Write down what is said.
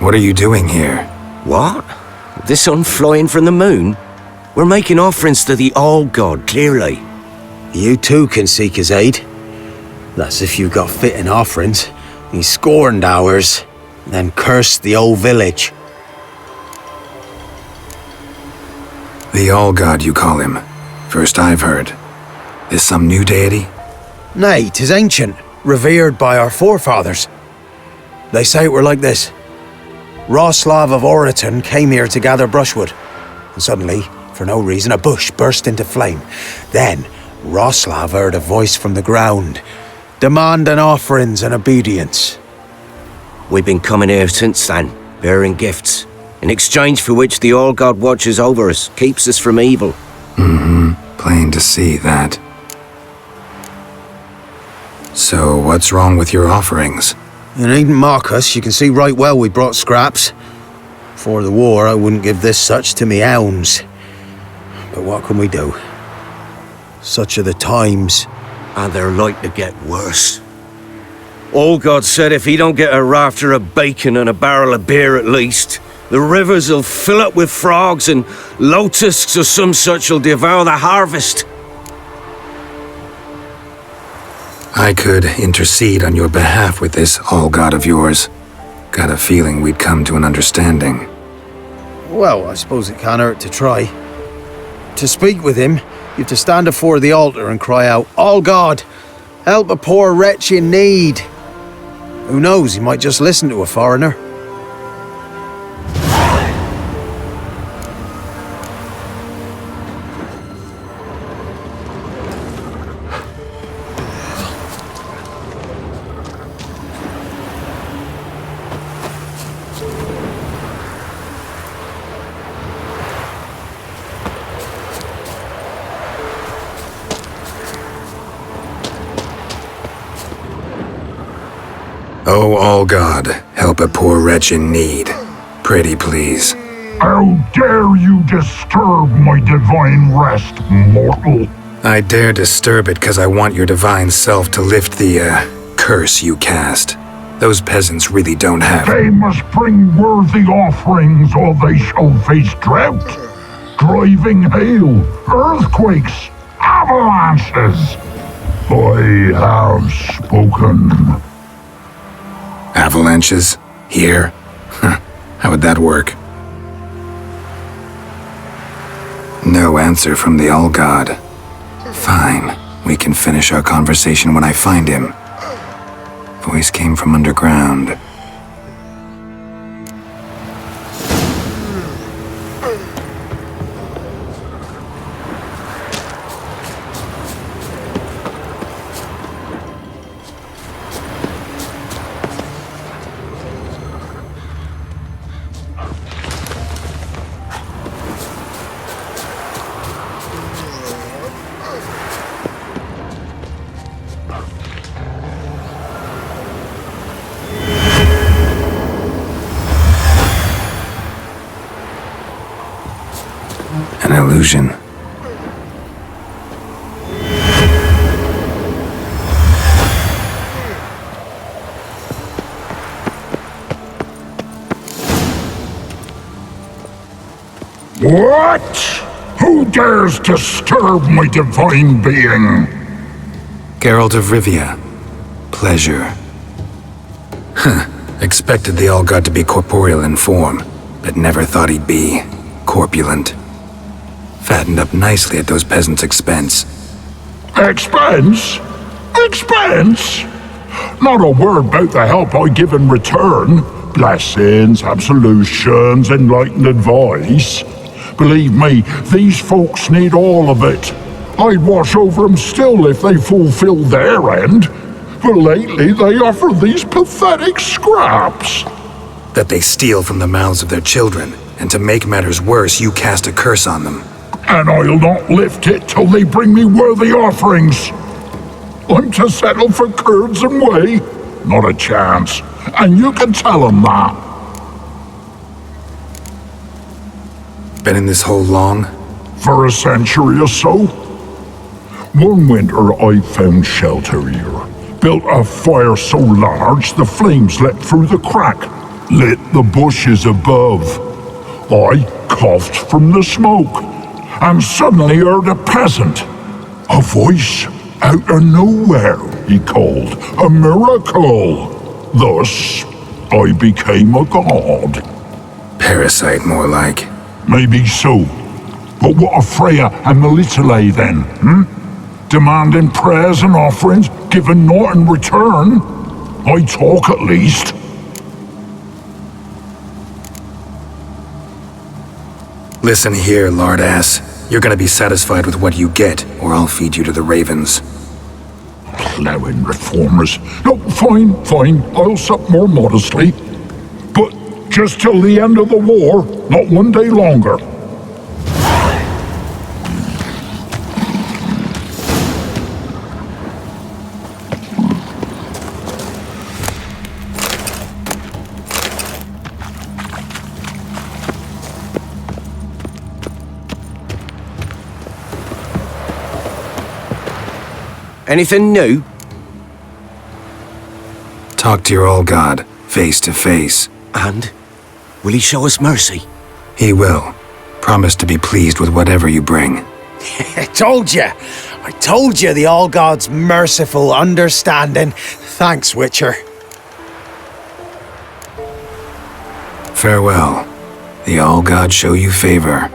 What are you doing here? What? The sun flying from the moon? We're making offerings to the All-God, clearly. You too can seek his aid. That's if you got fitting offerings. He scorned ours, then cursed the old village. The All-God, you call him. First I've heard. Is some new deity? Nay, 'tis ancient, revered by our forefathers. They say it were like this. Roslav of Oriton came here to gather brushwood, and suddenly, for no reason, a bush burst into flame. Then, Roslav heard a voice from the ground, demanding offerings and obedience. We've been coming here since then, bearing gifts, in exchange for which the All-God watches over us, keeps us from evil. Plain to see that. So, what's wrong with your offerings? You needn't mock us, you can see right well we brought scraps. Before the war, I wouldn't give this such to me hounds. But what can we do? Such are the times. And they're like to get worse. All-God said if he don't get a rafter of bacon and a barrel of beer at least, the rivers will fill up with frogs and locusts or some such will devour the harvest. I could intercede on your behalf with this All-God of yours. Got a feeling we'd come to an understanding. Well, I suppose it can't hurt to try. To speak with him, you have to stand before the altar and cry out, "All-God, help a poor wretch in need." Who knows, he might just listen to a foreigner. Oh, All-God, help a poor wretch in need. Pretty please. How dare you disturb my divine rest, mortal? I dare disturb it because I want your divine self to lift the, curse you cast. Those peasants really don't have— They must bring worthy offerings or they shall face drought, driving hail, earthquakes, avalanches. I have spoken. Avalanches? Here? How would that work? No answer from the All-God. Fine, we can finish our conversation when I find him. Voice came from underground. An illusion. What? Who dares disturb my divine being? Geralt of Rivia. Pleasure. Expected the All-God to be corporeal in form, but never thought he'd be corpulent. Fattened up nicely at those peasants' expense. Expense? Expense? Not a word about the help I give in return. Blessings, absolutions, enlightened advice. Believe me, these folks need all of it. I'd watch over them still if they fulfill their end. But lately they offer these pathetic scraps. That they steal from the mouths of their children, and to make matters worse, you cast a curse on them. And I'll not lift it till they bring me worthy offerings. I'm to settle for curds and whey? Not a chance. And you can tell them that. Been in this hole long? For a century or so. One winter I found shelter here. Built a fire so large the flames leapt through the crack. lit the bushes above. I coughed from the smoke, and suddenly heard a peasant. A voice out of nowhere, he called. A miracle. Thus, I became a god. Parasite, more like. Maybe so. But what of Freya and Melitele then, Demanding prayers and offerings, giving naught in return? I talk at least. Listen here, lardass. You're gonna be satisfied with what you get, or I'll feed you to the ravens. Ploughing reformers. No, fine, I'll sup more modestly. But just till the end of the war, not one day longer. Anything new? Talk to your old god, face to face. And? Will he show us mercy? He will. Promise to be pleased with whatever you bring. I told you the All God's merciful, understanding. Thanks, Witcher. Farewell. The All God show you favor.